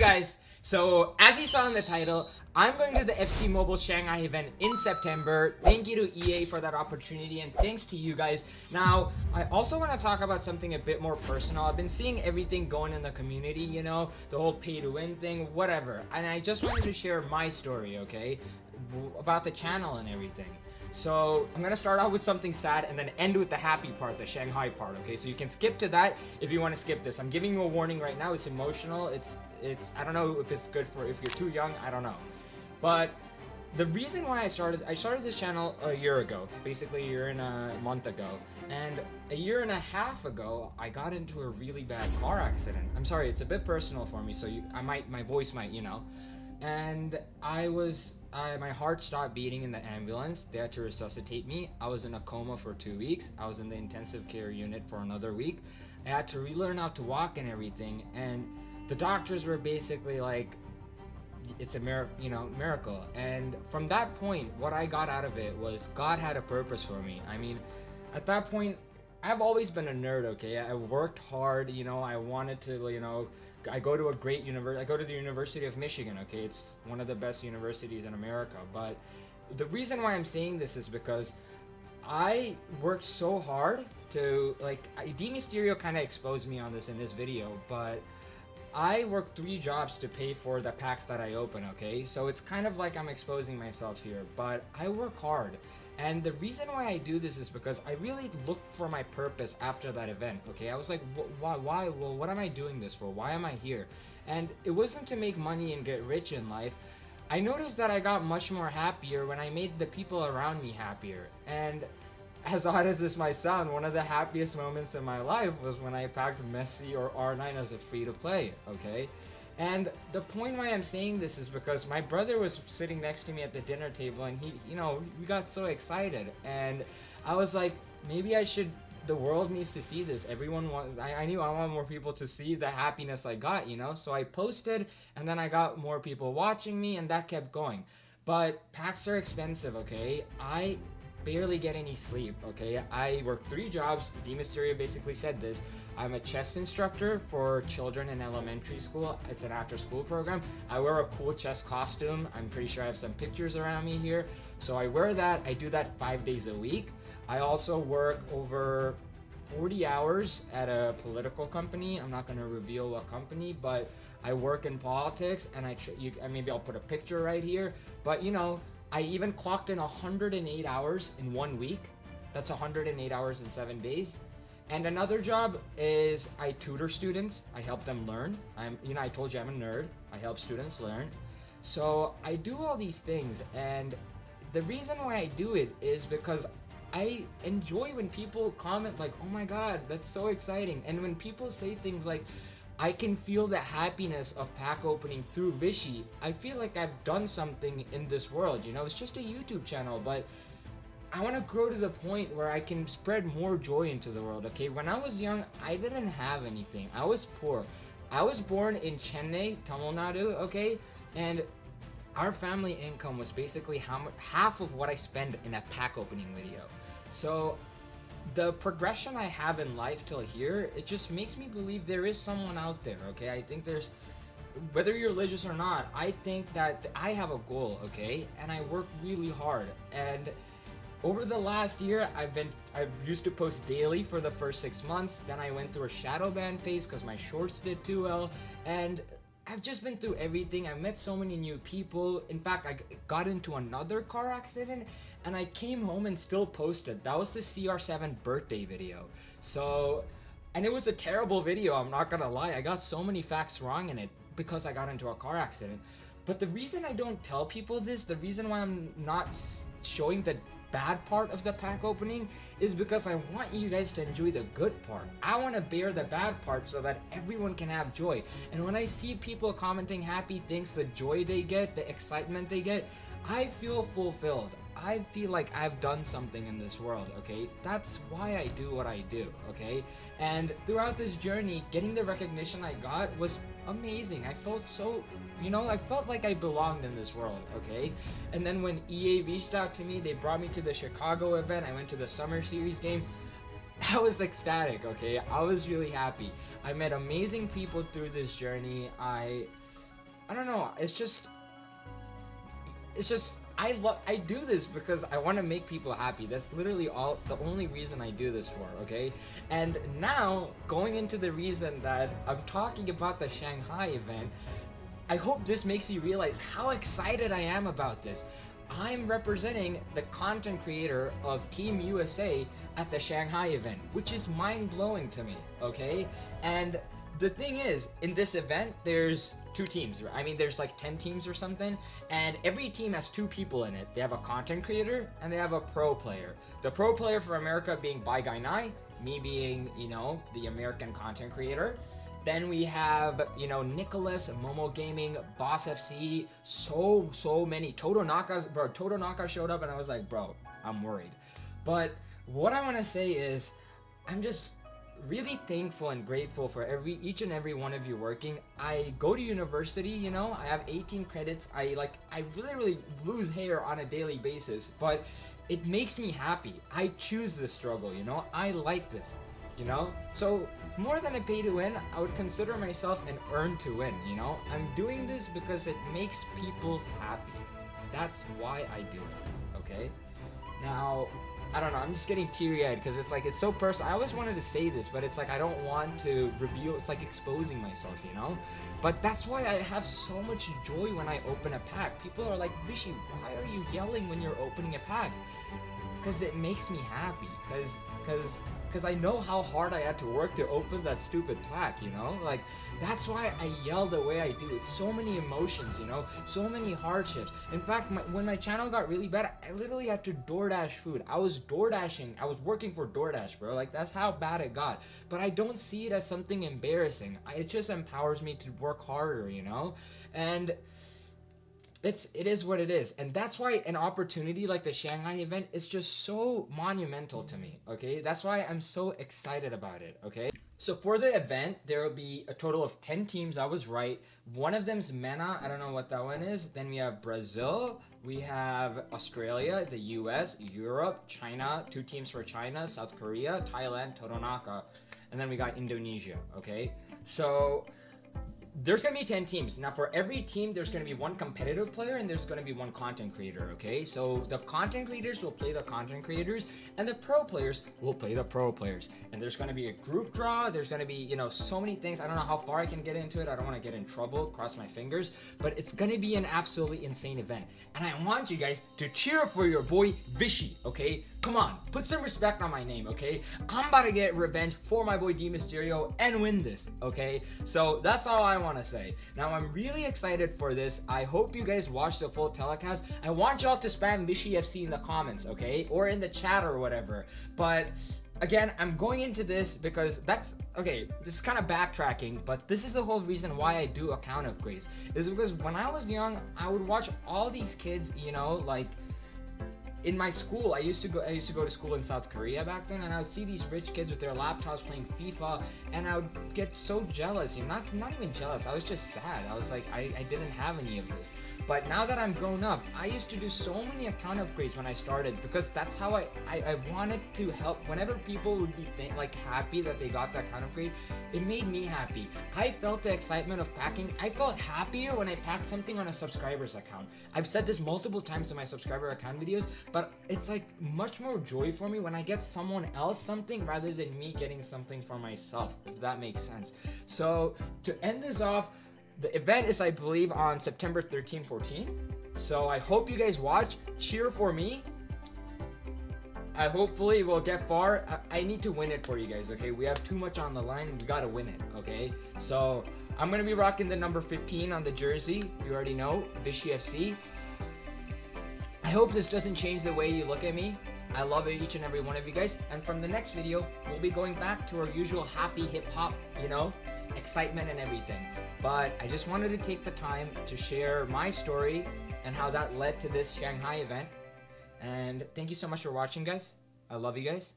guys, so as you saw in the title, I'm going to the FC Mobile Shanghai event in September. Thank you to EA for that opportunity, and thanks to you guys. Now, I also want to talk about something a bit more personal. I've been seeing everything going in the community, you know, the whole pay to win thing, whatever. And I just wanted to share my story, okay, about the channel and everything. So I'm gonna start out with something sad and then end with the happy part, the Shanghai part, okay? So you can skip to that if you want to skip this. I'm giving you a warning right now. It's emotional. It's I don't know if it's good for if you're too young. I don't know. But the reason why I started this channel a year ago, basically a year and a month ago, and a year and a half ago I got into a really bad car accident. I'm sorry, it's a bit personal for me, so my voice might, you know. And my heart stopped beating in the ambulance. They had to resuscitate me. I was in a coma for 2 weeks. I was in the intensive care unit for another week. I had to relearn how to walk and everything. And the doctors were basically like, it's a miracle. And from that point, what I got out of it was God had a purpose for me. I mean, at that point, I've always been a nerd, okay? I worked hard, you know, I wanted to, you know, I go to a great university. I go to the University of Michigan, okay? It's one of the best universities in America. But the reason why I'm saying this is because I worked so hard to, like, D Mysterio kind of exposed me on this in this video, but I worked 3 jobs to pay for the packs that I open, okay? So it's kind of like I'm exposing myself here, but I work hard. And the reason why I do this is because I really looked for my purpose after that event, okay? I was like, why, well, what am I doing this for? Why am I here? And it wasn't to make money and get rich in life. I noticed that I got much more happier when I made the people around me happier. And as odd as this might sound, one of the happiest moments in my life was when I packed Messi or R9 as a free-to-play, okay? And the point why I'm saying this is because my brother was sitting next to me at the dinner table, and he, you know, we got so excited, and I was like, maybe the world needs to see this. I knew I want more people to see the happiness I got, you know? So I posted, and then I got more people watching me, and that kept going. But packs are expensive, okay? I barely get any sleep, okay? I work 3 jobs. D Mysterio basically said this. I'm a chess instructor for children in elementary school. It's an after-school program. I wear a cool chess costume. I'm pretty sure I have some pictures around me here. So I wear that. I do that 5 days a week. I also work over 40 hours at a political company. I'm not going to reveal what company, but I work in politics, and maybe I'll put a picture right here. But, you know, I even clocked in 108 hours in 1 week. That's 108 hours in 7 days. And another job is I tutor students. I help them learn. I told you I'm a nerd. I help students learn. So I do all these things, and the reason why I do it is because I enjoy when people comment like, oh my god, that's so exciting. And when people say things like, I can feel the happiness of pack opening through Vishy, I feel like I've done something in this world, you know? It's just a YouTube channel, but I want to grow to the point where I can spread more joy into the world, okay? When I was young, I didn't have anything. I was poor. I was born in Chennai, Tamil Nadu, okay? And our family income was basically half of what I spend in a pack opening video. So the progression I have in life till here, it just makes me believe there is someone out there, okay? I think whether you're religious or not, I think that I have a goal, okay? And I work really hard. And over the last year, I used to post daily for the first 6 months. Then I went through a shadow ban phase because my shorts did too well. And I've just been through everything. I met so many new people. In fact, I got into another car accident, and I came home and still posted. That was the CR7 birthday video. So, and it was a terrible video, I'm not gonna lie. I got so many facts wrong in it because I got into a car accident. But the reason I don't tell people this, the reason why I'm not showing the bad part of the pack opening is because I want you guys to enjoy the good part. I want to bear the bad part so that everyone can have joy. And when I see people commenting happy things, the joy they get, the excitement they get, I feel fulfilled. I feel like I've done something in this world, okay? That's why I do what I do, okay? And throughout this journey, getting the recognition I got was amazing. I felt so, I felt like I belonged in this world, okay? And then when EA reached out to me, they brought me to the Chicago event. I went to the Summer Series game. I was ecstatic, okay? I was really happy. I met amazing people through this journey. I don't know. It's just I do this because I want to make people happy. That's literally the only reason I do this for, okay? And now going into the reason that I'm talking about the Shanghai event, I hope this makes you realize how excited I am about this. I'm representing the content creator of Team USA at the Shanghai event, which is mind-blowing to me, okay? And the thing is, in this event, there's 2 teams. I mean, there's like 10 teams or something, and every team has 2 people in it. They have a content creator and they have a pro player. The pro player for America being Bai Guy Nai, me being, you know, the American content creator. Then we have, you know, Nicholas, Momo Gaming, Boss FC, so many. Toto Naka showed up and I was like, bro, I'm worried. But what I want to say is, I'm just really thankful and grateful for each and every one of you working. I go to university, you know, I have 18 credits. I really lose hair on a daily basis, but it makes me happy. I choose the struggle, you know, I like this, you know? So more than a pay to win, I would consider myself an earn to win, you know? I'm doing this because it makes people happy. That's why I do it, okay? Now, I don't know, I'm just getting teary-eyed because it's like, it's so personal. I always wanted to say this, but it's like, I don't want to reveal, it's like exposing myself, you know? But that's why I have so much joy when I open a pack. People are like, Vishy, why are you yelling when you're opening a pack? Because it makes me happy, because I know how hard I had to work to open that stupid pack, you know? Like, that's why I yell the way I do. It's so many emotions, you know? So many hardships. In fact, when my channel got really bad, I literally had to DoorDash food. I was DoorDashing. I was working for DoorDash, bro. Like, that's how bad it got. But I don't see it as something embarrassing. It just empowers me to work harder, you know? And it is what it is. And that's why an opportunity like the Shanghai event is just so monumental to me, okay? That's why I'm so excited about it, okay? So for the event, there will be a total of 10 teams. I was right. One of them's MENA. I don't know what that one is. Then we have Brazil. We have Australia, the US, Europe, China. 2 teams for China, South Korea, Thailand, Totonaka. And then we got Indonesia, okay? So there's going to be 10 teams. Now, for every team, there's going to be 1 competitive player and there's going to be 1 content creator, okay? So the content creators will play the content creators and the pro players will play the pro players. And there's going to be a group draw. There's going to be, you know, so many things. I don't know how far I can get into it. I don't want to get in trouble, cross my fingers, but it's going to be an absolutely insane event. And I want you guys to cheer for your boy Vishy, okay? Come on, put some respect on my name, okay? I'm about to get revenge for my boy D Mysterio and win this, okay? So that's all I want to say. Now, I'm really excited for this. I hope you guys watch the full telecast. I want y'all to spam Vishy FC in the comments, okay? Or in the chat or whatever. But again, I'm going into this because this is kind of backtracking, but this is the whole reason why I do account upgrades. Is because when I was young, I would watch all these kids, you know, like, in my school, I used to go to school in South Korea back then, and I would see these rich kids with their laptops playing FIFA, and I would get so jealous. You know, not even jealous. I was just sad. I was like, I didn't have any of this. But now that I'm grown up, I used to do so many account upgrades when I started because that's how I wanted to help. Whenever people would be happy that they got that account upgrade, it made me happy. I felt the excitement of packing. I felt happier when I packed something on a subscriber's account. I've said this multiple times in my subscriber account videos, but it's like much more joy for me when I get someone else something rather than me getting something for myself, if that makes sense. So to end this off, the event is, I believe, on September 13, 14. So I hope you guys watch. Cheer for me. I hopefully will get far. I need to win it for you guys, okay? We have too much on the line. We gotta win it, okay? So I'm gonna be rocking the number 15 on the jersey. You already know, Vishy FC. I hope this doesn't change the way you look at me. I love each and every one of you guys. And from the next video, we'll be going back to our usual happy hip-hop, you know, excitement and everything. But I just wanted to take the time to share my story and how that led to this Shanghai event. And thank you so much for watching, guys. I love you guys.